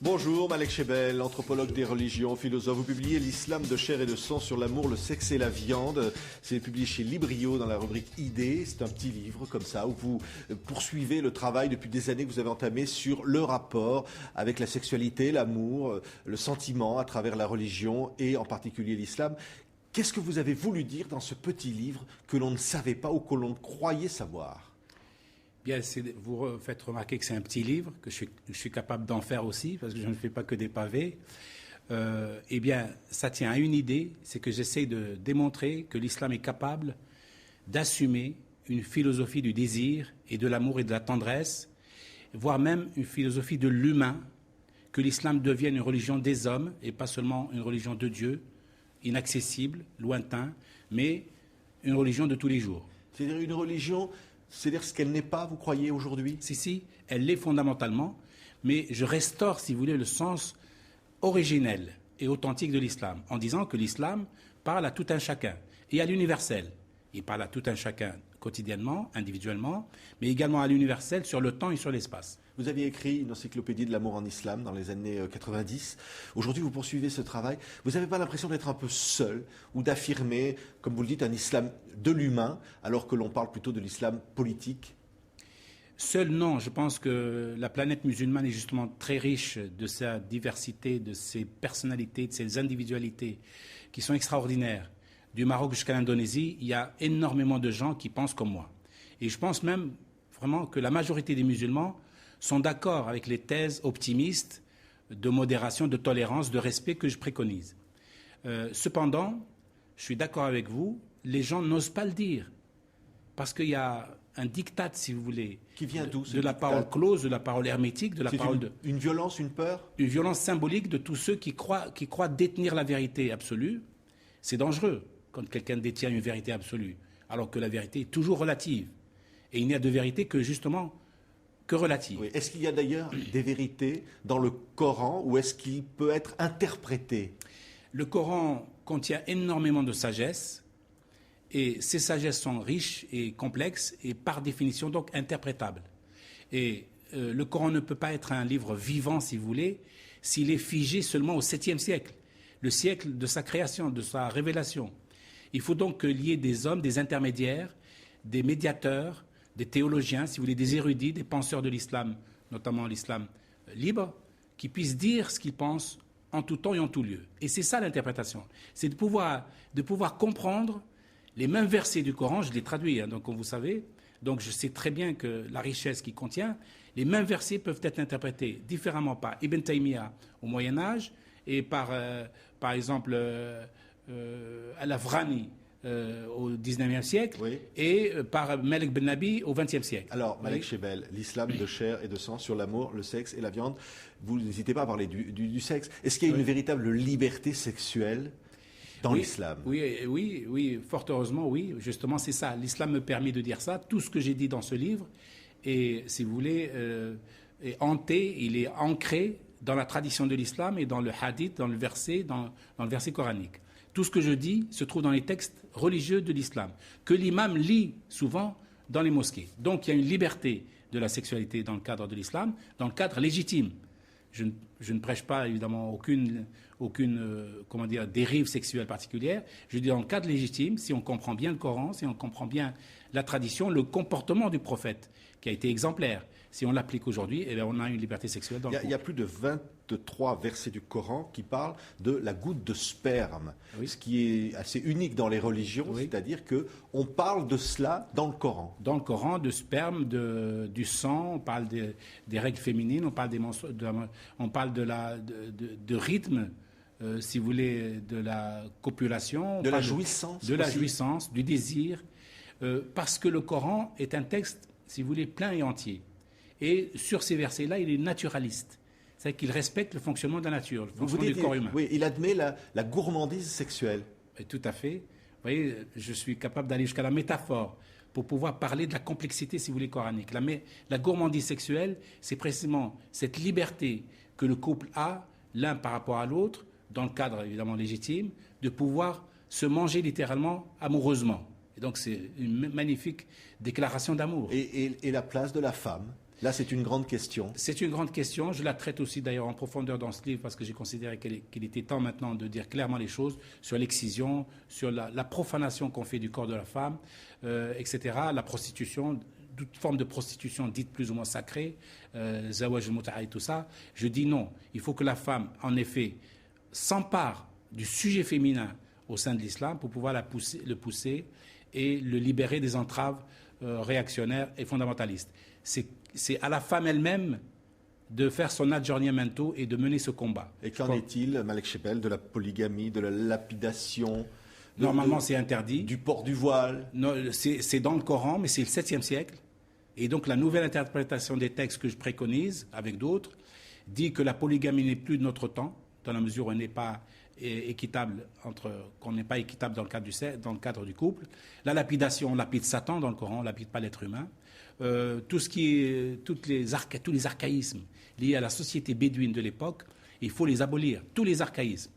Bonjour, Malek Chebel, anthropologue des religions, philosophe. Vous publiez L'islam de chair et de sang sur l'amour, le sexe et la viande. C'est publié chez Librio dans la rubrique Idées. C'est un petit livre comme ça où vous poursuivez le travail depuis des années que vous avez entamé sur le rapport avec la sexualité, l'amour, le sentiment à travers la religion et en particulier l'islam. Qu'est-ce que vous avez voulu dire dans ce petit livre que l'on ne savait pas ou que l'on croyait savoir ? Bien, vous faites remarquer que c'est un petit livre, que je suis capable d'en faire aussi, parce que je ne fais pas que des pavés. Eh bien, ça tient à une idée, c'est que j'essaie de démontrer que l'islam est capable d'assumer une philosophie du désir et de l'amour et de la tendresse, voire même une philosophie de l'humain, que l'islam devienne une religion des hommes et pas seulement une religion de Dieu, inaccessible, lointain, mais une religion de tous les jours. C'est-à-dire une religion... C'est-à-dire ce qu'elle n'est pas, vous croyez, aujourd'hui ? Si, elle l'est fondamentalement, mais je restaure, si vous voulez, le sens originel et authentique de l'islam, en disant que l'islam parle à tout un chacun et à l'universel. Il parle à tout un chacun quotidiennement, individuellement, mais également à l'universel sur le temps et sur l'espace. Vous aviez écrit une encyclopédie de l'amour en islam dans les années 90. Aujourd'hui, vous poursuivez ce travail. Vous n'avez pas l'impression d'être un peu seul ou d'affirmer, comme vous le dites, un islam de l'humain, alors que l'on parle plutôt de l'islam politique ? Seul, non. Je pense que la planète musulmane est justement très riche de sa diversité, de ses personnalités, de ses individualités qui sont extraordinaires. Du Maroc jusqu'à l'Indonésie, il y a énormément de gens qui pensent comme moi. Et je pense même vraiment que la majorité des musulmans sont d'accord avec les thèses optimistes de modération, de tolérance, de respect que je préconise. Cependant, je suis d'accord avec vous, les gens n'osent pas le dire. Parce qu'il y a un diktat, si vous voulez, qui vient d'où, de la parole close, de la parole hermétique, de la parole une violence, une peur ? Une violence symbolique de tous ceux qui croient détenir la vérité absolue. C'est dangereux quand quelqu'un détient une vérité absolue, alors que la vérité est toujours relative. Et il n'y a de vérité que justement que relative. Oui. Est-ce qu'il y a d'ailleurs des vérités dans le Coran ou est-ce qu'il peut être interprété ? Le Coran contient énormément de sagesse et ces sagesses sont riches et complexes et par définition donc interprétables. Et le Coran ne peut pas être un livre vivant, si vous voulez, s'il est figé seulement au 7e siècle, le siècle de sa création, de sa révélation. Il faut donc qu'il y ait des hommes, des intermédiaires, des médiateurs, des théologiens, si vous voulez, des érudits, des penseurs de l'islam, notamment l'islam libre, qui puissent dire ce qu'ils pensent en tout temps et en tout lieu. Et c'est ça l'interprétation. C'est de pouvoir comprendre les mêmes versets du Coran, je les traduis, donc comme vous savez, donc je sais très bien que la richesse qu'il contient, les mêmes versets peuvent être interprétés différemment par Ibn Taymiyyah au Moyen-Âge et par exemple, Al-Afghani, au XIXe siècle, oui, et par Malik Ben Nabi au XXe siècle. Alors, Malek Chebel, l'islam de chair et de sang sur l'amour, le sexe et la viande, vous n'hésitez pas à parler du sexe. Est-ce qu'il y a une véritable liberté sexuelle dans l'islam ? Oui, fort heureusement, oui. Justement, c'est ça. L'islam me permet de dire ça. Tout ce que j'ai dit dans ce livre, et si vous voulez, est hanté, il est ancré dans la tradition de l'islam et dans le hadith, dans le verset coranique. Tout ce que je dis se trouve dans les textes religieux de l'islam, que l'imam lit souvent dans les mosquées. Donc il y a une liberté de la sexualité dans le cadre de l'islam, dans le cadre légitime. Je ne prêche pas évidemment aucune dérive sexuelle particulière. Je dis dans le cadre légitime, si on comprend bien le Coran, si on comprend bien la tradition, le comportement du prophète, qui a été exemplaire. Si on l'applique aujourd'hui, eh bien, on a une liberté sexuelle dans le couple. Il y a plus de 23 versets du Coran qui parlent de la goutte de sperme, oui, ce qui est assez unique dans les religions, oui, c'est-à-dire qu'on parle de cela dans le Coran. Dans le Coran, de sperme, du sang, on parle des règles féminines, on parle de rythme, si vous voulez, de la copulation. De la jouissance. De la jouissance, du désir, parce que le Coran est un texte, si vous voulez, plein et entier. Et sur ces versets-là, il est naturaliste. C'est-à-dire qu'il respecte le fonctionnement de la nature, le fonctionnement du corps humain. Oui, il admet la gourmandise sexuelle. Et tout à fait. Vous voyez, je suis capable d'aller jusqu'à la métaphore pour pouvoir parler de la complexité, si vous voulez, coranique. La gourmandise sexuelle, c'est précisément cette liberté que le couple a, l'un par rapport à l'autre, dans le cadre évidemment légitime, de pouvoir se manger littéralement amoureusement. Et donc c'est une magnifique déclaration d'amour. Et la place de la femme Là, c'est une grande question. C'est une grande question. Je la traite aussi d'ailleurs en profondeur dans ce livre parce que j'ai considéré qu'il était temps maintenant de dire clairement les choses sur l'excision, sur la profanation qu'on fait du corps de la femme, etc. La prostitution, toute forme de prostitution dite plus ou moins sacrée, zawaj al-muta'a et tout ça. Je dis non. Il faut que la femme, en effet, s'empare du sujet féminin au sein de l'islam pour pouvoir le pousser et le libérer des entraves réactionnaires et fondamentalistes. C'est à la femme elle-même de faire son adjournamento et de mener ce combat. Et qu'en est-il, Malek Shebel, de la polygamie, de la lapidation? Normalement, c'est interdit. Du port du voile? C'est dans le Coran, mais c'est le 7e siècle. Et donc la nouvelle interprétation des textes que je préconise, avec d'autres, dit que la polygamie n'est plus de notre temps, dans la mesure où elle n'est pas équitable qu'on n'est pas équitable dans le cadre du couple. La lapidation, on lapide Satan dans le Coran, on lapide pas l'être humain. Tous les archaïsmes liés à la société bédouine de l'époque, il faut les abolir, tous les archaïsmes.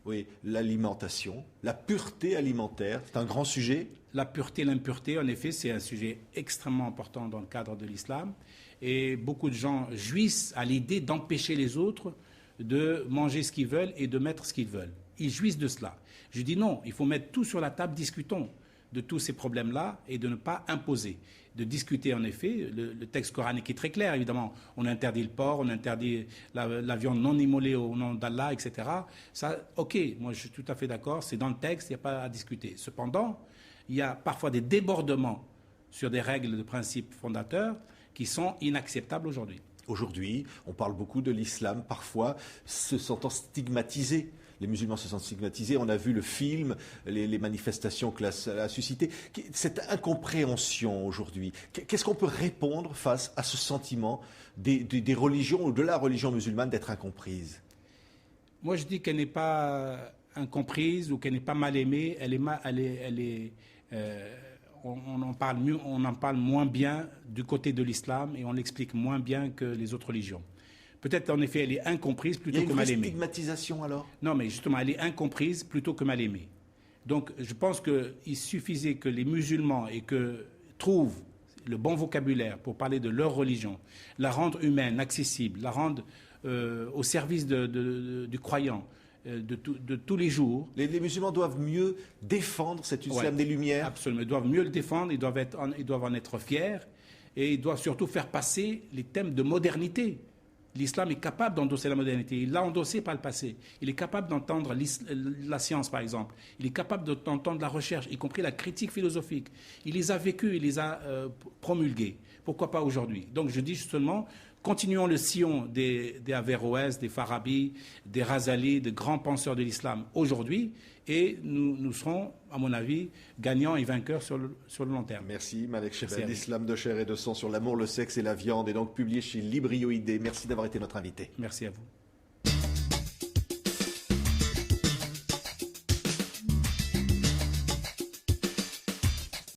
Oui, l'alimentation, la pureté alimentaire, c'est un grand sujet. La pureté et l'impureté, en effet, c'est un sujet extrêmement important dans le cadre de l'islam. Et beaucoup de gens jouissent à l'idée d'empêcher les autres de manger ce qu'ils veulent et de mettre ce qu'ils veulent. Ils jouissent de cela. Je dis non, il faut mettre tout sur la table, discutons de tous ces problèmes-là et de ne pas imposer. De discuter, en effet, le texte coranique est très clair, évidemment. On interdit le porc, on interdit la viande non immolée au nom d'Allah, etc. Ça, ok, moi je suis tout à fait d'accord, c'est dans le texte, il n'y a pas à discuter. Cependant, il y a parfois des débordements sur des règles de principes fondateurs qui sont inacceptables aujourd'hui. Aujourd'hui, on parle beaucoup de l'islam, parfois se sentant stigmatisé. Les musulmans se sentent stigmatisés. On a vu le film, les manifestations que ça a suscité. Cette incompréhension aujourd'hui, qu'est-ce qu'on peut répondre face à ce sentiment des religions ou de la religion musulmane d'être incomprise? Moi, je dis qu'elle n'est pas incomprise ou qu'elle n'est pas mal aimée. On en parle moins bien du côté de l'islam et on l'explique moins bien que les autres religions. Peut-être en effet elle est incomprise plutôt que mal aimée. Il y a une vraie stigmatisation alors? Non, mais justement elle est incomprise plutôt que mal aimée. Donc je pense qu'il suffisait que les musulmans trouvent le bon vocabulaire pour parler de leur religion, la rendre humaine, accessible, la rendre au service du croyant, de tous les jours. Les musulmans doivent mieux défendre cet islam des Lumières. Absolument, ils doivent mieux le défendre, ils doivent en être fiers et ils doivent surtout faire passer les thèmes de modernité. L'islam est capable d'endosser la modernité, il l'a endossé par le passé. Il est capable d'entendre la science, par exemple. Il est capable d'entendre la recherche, y compris la critique philosophique. Il les a vécus, il les a promulgués. Pourquoi pas aujourd'hui? Donc je dis justement, continuons le sillon des Averroès, des Farabi, des Razali, de grands penseurs de l'islam aujourd'hui, et nous serons, à mon avis, gagnants et vainqueurs sur le long terme. Merci, Malek Shebel, l'islam de chair et de sang sur l'amour, le sexe et la viande, et donc publié chez Librio Idées. Merci d'avoir été notre invité. Merci à vous.